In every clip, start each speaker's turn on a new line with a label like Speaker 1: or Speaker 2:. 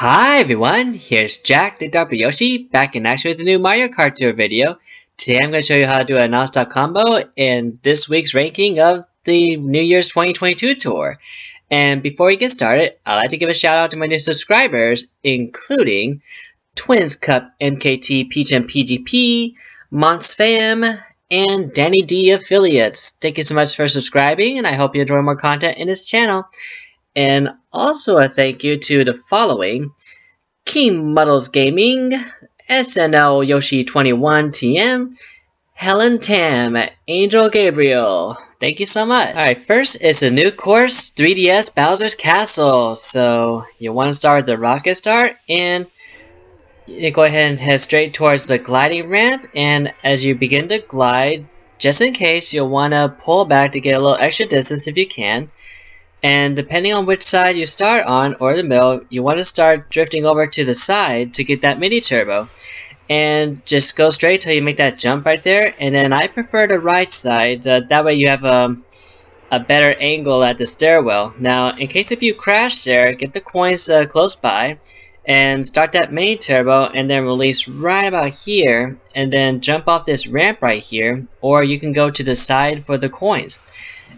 Speaker 1: Hi everyone, here's Jack the Dr. Yoshi back in action with a new Mario Kart Tour video. Today I'm going to show you how to do a non-stop combo in this week's ranking of the New Year's 2022 tour. And before we get started, I'd like to give a shout out to my new subscribers, including Twins Cup, MKT, Peach and PGP, MontzFam, and Danny D affiliates. Thank you so much for subscribing, and I hope you enjoy more content in this channel. And also a thank you to the following: King Muddles Gaming, SNL Yoshi 21 TM, Helen Tam, Angel Gabriel. Thank you so much. Alright, first is the new course, 3DS Bowser's Castle. So you want to start with the rocket start, and you go ahead and head straight towards the gliding ramp. And as you begin to glide, just in case, you'll want to pull back to get a little extra distance if you can. And depending on which side you start on, or the middle, you want to start drifting over to the side to get that mini turbo. And just go straight till you make that jump right there. And then I prefer the right side, that way you have a better angle at the stairwell. Now, in case if you crash there, get the coins close by, and start that mini turbo, and then release right about here, and then jump off this ramp right here, or you can go to the side for the coins.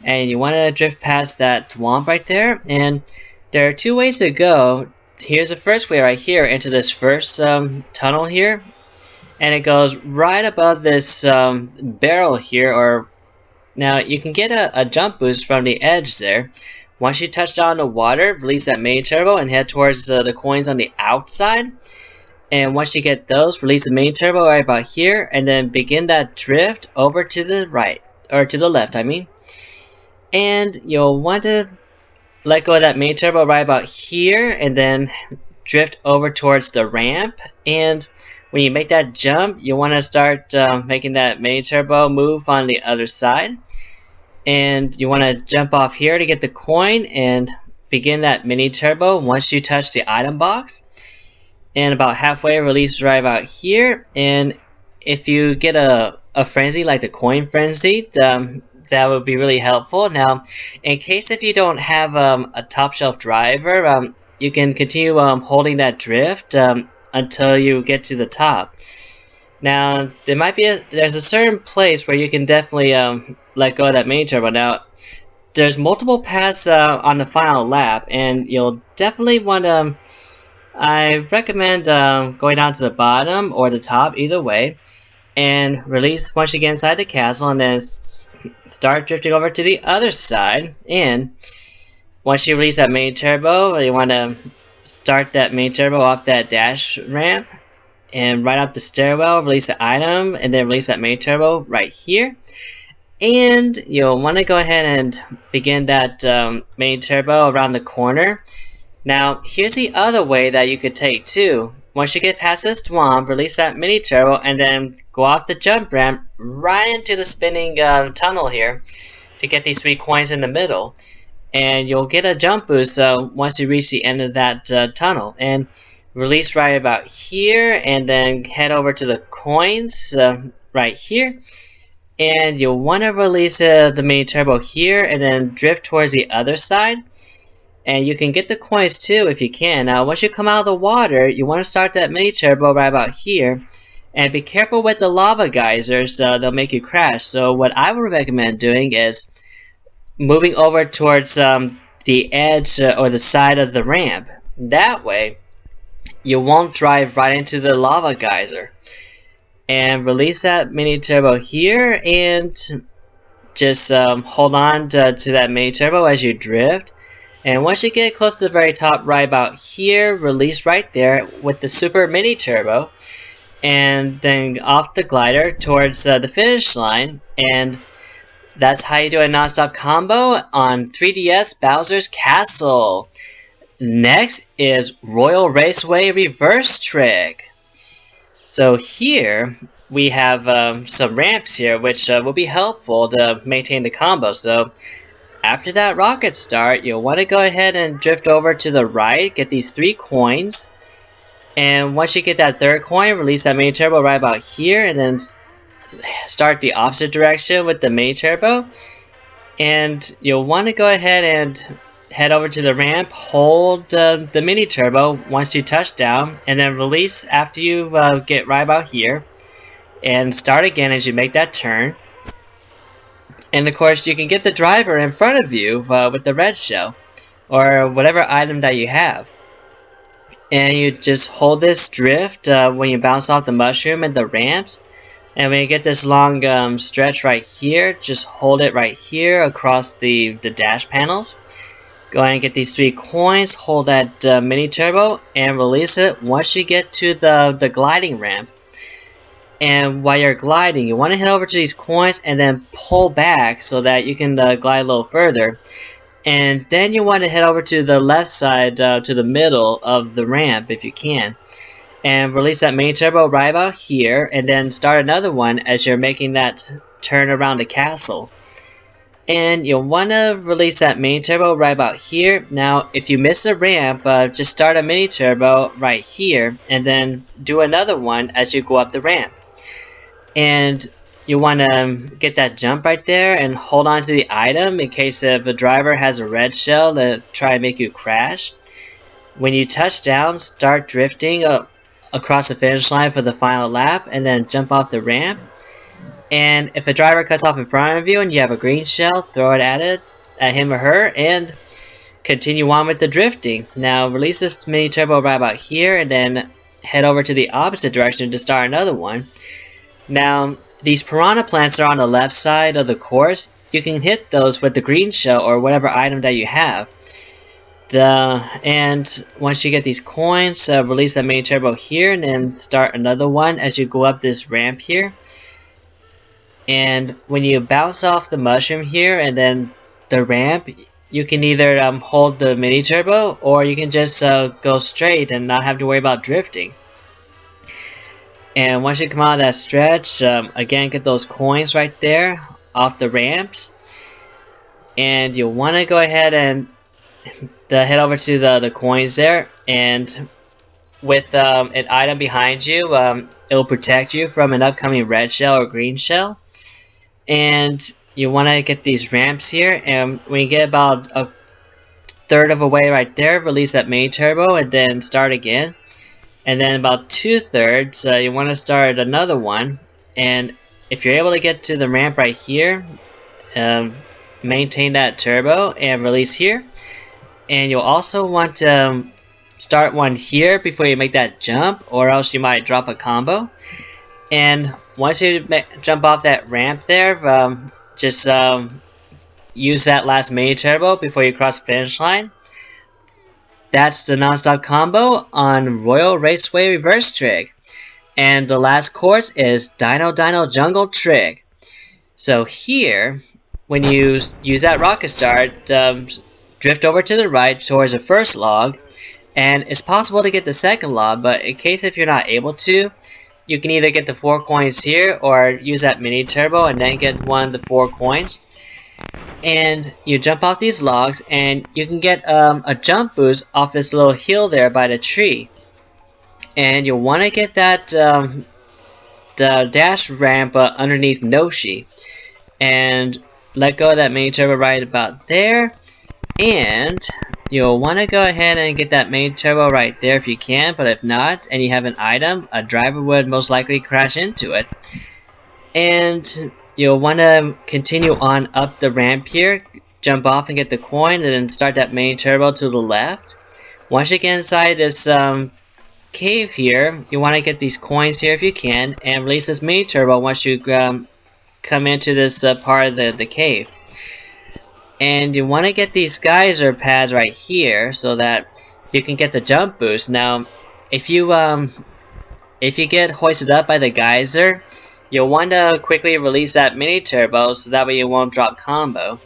Speaker 1: And you want to drift past that swamp right there, and there are two ways to go. Here's the first way right here into this first tunnel here, and it goes right above this barrel here. Or now you can get a jump boost from the edge there. Once you touch down the water, release that main turbo and head towards the coins on the outside. And once you get those, release the main turbo right about here, and then begin that drift over to the right, or to the left I mean. And you'll want to let go of that main turbo right about here, and then drift over towards the ramp. And when you make that jump, you want to start making that main turbo move on the other side. And you want to jump off here to get the coin and begin that mini turbo once you touch the item box. And about halfway, release right about here. And if you get a frenzy like the coin frenzy, that would be really helpful. Now, in case if you don't have a top shelf driver, you can continue holding that drift until you get to the top. Now, there's a certain place where you can definitely let go of that main turbo. Now, there's multiple paths on the final lap, and you'll definitely want to. I recommend going down to the bottom or the top, either way, and release once you get inside the castle, and then start drifting over to the other side. And once you release that main turbo, you want to start that main turbo off that dash ramp and right up the stairwell, release the item, and then release that main turbo right here. And you'll want to go ahead and begin that main turbo around the corner. Now, here's the other way that you could take too. Once you get past this swamp, release that mini turbo, and then go off the jump ramp right into the spinning tunnel here to get these 3 coins in the middle. And you'll get a jump boost once you reach the end of that tunnel. And release right about here, and then head over to the coins right here. And you'll want to release the mini turbo here, and then drift towards the other side. And you can get the coins too if you can. Now, once you come out of the water, you want to start that mini turbo right about here. And be careful with the lava geysers, they'll make you crash. So what I would recommend doing is moving over towards the edge or the side of the ramp. That way, you won't drive right into the lava geyser. And release that mini turbo here, and just hold on to that mini turbo as you drift. And once you get close to the very top right about here, release right there with the super mini turbo, and then off the glider towards the finish line. And that's how you do a non-stop combo on 3DS Bowser's Castle. Next is Royal Raceway Reverse Trick. So here we have some ramps here, which will be helpful to maintain the combo. So after that rocket start, you'll want to go ahead and drift over to the right, get these 3 coins. And once you get that 3rd coin, release that main turbo right about here, and then start the opposite direction with the main turbo. And you'll want to go ahead and head over to the ramp, hold the mini turbo once you touch down, and then release after you get right about here, and start again as you make that turn. And of course you can get the driver in front of you with the red shell, or whatever item that you have. And you just hold this drift when you bounce off the mushroom and the ramps. And when you get this long stretch right here, just hold it right here across the dash panels. Go ahead and get these 3 coins, hold that mini turbo, and release it once you get to the gliding ramp. And while you're gliding, you want to head over to these coins and then pull back so that you can glide a little further. And then you want to head over to the left side, to the middle of the ramp if you can. And release that mini turbo right about here, and then start another one as you're making that turn around the castle. And you'll want to release that mini turbo right about here. Now, if you miss a ramp, just start a mini turbo right here, and then do another one as you go up the ramp. And you want to get that jump right there and hold on to the item in case if a driver has a red shell to try and make you crash. When you touch down, start drifting across the finish line for the final lap, and then jump off the ramp. And if a driver cuts off in front of you and you have a green shell, throw it at him or her, and continue on with the drifting. Now release this mini turbo right about here, and then head over to the opposite direction to start another one. Now these piranha plants are on the left side of the course. You can hit those with the green shell or whatever item that you have. And once you get these coins, release that mini turbo here, and then start another one as you go up this ramp here. And when you bounce off the mushroom here and then the ramp, you can either hold the mini turbo, or you can just go straight and not have to worry about drifting. And once you come out of that stretch, again, get those coins right there off the ramps. And you'll want to go ahead and head over to the coins there, and with an item behind you, it'll protect you from an upcoming red shell or green shell. And you want to get these ramps here, and when you get about a third of a way right there, release that mini turbo and then start again. And then about 2/3, you want to start another one. And if you're able to get to the ramp right here, maintain that turbo and release here. And you'll also want to start one here before you make that jump, or else you might drop a combo. And once you jump off that ramp there, just use that last mini turbo before you cross the finish line. That's the non-stop combo on Royal Raceway Reverse Trig. And the last course is Dino Jungle Trig. So here, when you use that rocket start, drift over to the right towards the first log. And it's possible to get the second log, but in case if you're not able to, you can either get the 4 coins here or use that mini turbo and then get one of the 4 coins. And you jump off these logs, and you can get a jump boost off this little hill there by the tree. And you'll want to get that the dash ramp underneath Noshi, and let go of that mini turbo right about there. And you'll want to go ahead and get that mini turbo right there if you can, but if not, and you have an item, a driver would most likely crash into it. And you'll want to continue on up the ramp here, jump off and get the coin, and then start that mini turbo to the left. Once you get inside this cave here, you want to get these coins here if you can, and release this mini turbo once you come into this part of the cave. And you want to get these geyser pads right here so that you can get the jump boost. Now, if you get hoisted up by the geyser, you'll want to quickly release that mini turbo so that way you won't drop combo.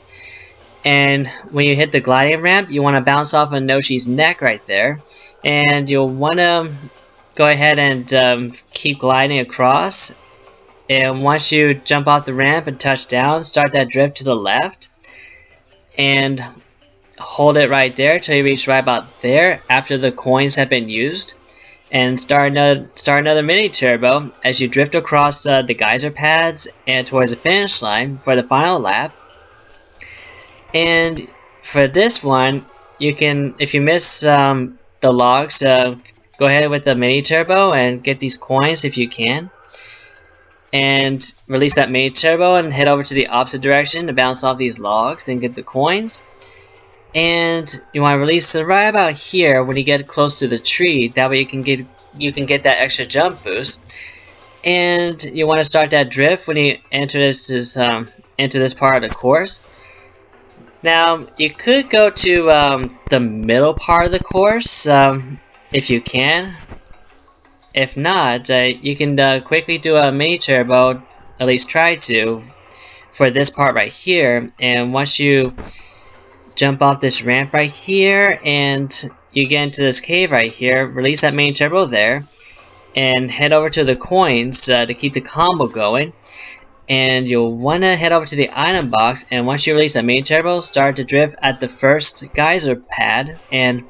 Speaker 1: And when you hit the gliding ramp, you want to bounce off of Noshi's neck right there, and you'll want to go ahead and keep gliding across. And once you jump off the ramp and touch down, start that drift to the left. And hold it right there till you reach right about there after the coins have been used. And start another mini turbo as you drift across the geyser pads and towards the finish line for the final lap. And for this one, you can, if you miss the logs, go ahead with the mini turbo and get these coins if you can. And release that mini turbo and head over to the opposite direction to bounce off these logs and get the coins. And you want to release it right about here when you get close to the tree. That way you can get that extra jump boost. And you want to start that drift when you enter this part of the course. Now you could go to the middle part of the course if you can. If not, you can quickly do a mini turbo, at least try to, for this part right here. And once you jump off this ramp right here and you get into this cave right here, release that mini turbo there and head over to the coins to keep the combo going. And you'll want to head over to the item box, and once you release that mini turbo, start to drift at the first geyser pad and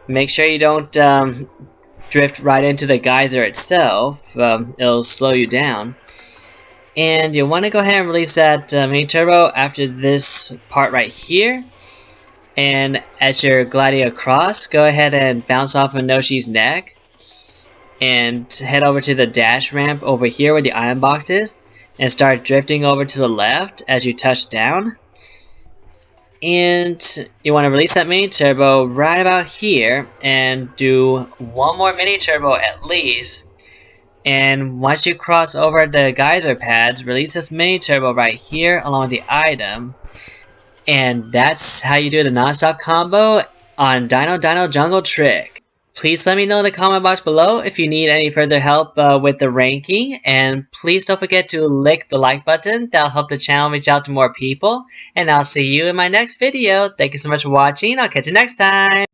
Speaker 1: make sure you don't drift right into the geyser itself. It'll slow you down. And you'll want to go ahead and release that mini turbo after this part right here. And as you're gliding across, go ahead and bounce off of Noshi's neck and head over to the dash ramp over here where the item box is, and start drifting over to the left as you touch down. And you want to release that mini turbo right about here and do one more mini turbo at least. And once you cross over the geyser pads, release this mini turbo right here along with the item. And that's how you do the non-stop combo on Dino Jungle Trick. Please let me know in the comment box below if you need any further help with the ranking, and please don't forget to click the like button. That'll help the channel reach out to more people, and I'll see you in my next video. Thank you so much for watching. I'll catch you next time.